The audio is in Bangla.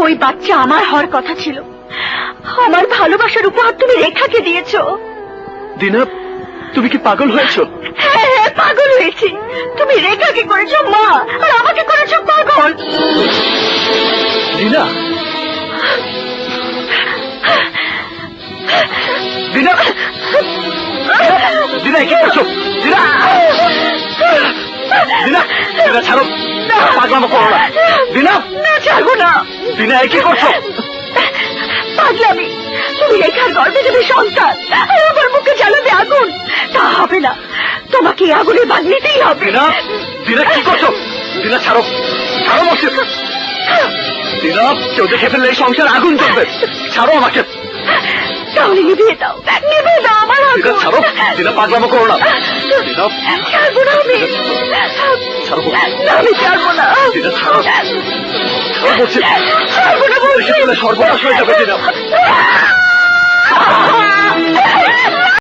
ওই বাচ্চা আমার হওয়ার কথা ছিল। আমার ভালোবাসার উপহার তুমি রেখাকে দিয়েছো। দিনা, তুমি কি পাগল হয়েছো? হ্যাঁ হ্যাঁ, পাগল হয়েছি। তুমি রেখাকে করেছো মা, আর আমাকে করেছো পাগল। দিনা, দিনা, দিনা কি করছো? দিনা, দিনা, দিনা ছাড়ো, পাগলামো করো না। দিনা, না ছাড়বো না। দিনা কি করছো? পাগলামি। তুমি রেখার গর্ভে দেবে সন্তান, আর আমার মুখে জ্বালাবে আগুন। তা হবে না, তোমাকে আগুনে বাদ নিতেই হবে। দিনা, দিনা কি করছো? দিনা ছাড়ো, ছাড়ো বলছি। দিনা, কেউ দেখে ফেললে এই সংসার আগুন জ্বলবে। ছাড়ো আমাকে। তাহলে নিভিয়ে দাও, নিভিয়ে দাও আমার আগুন। দিনা ছাড়ো, দিনা পাগলামো করো না। দিনা, ছাড়বো না আমি। ছাড়ো। না, আমি ছাড়বো না। দিনা ছাড়ো, ছাড়ো বলছি। ছাড়বো না বলছি। সর্বনাশ হয়ে যাবে দিনা।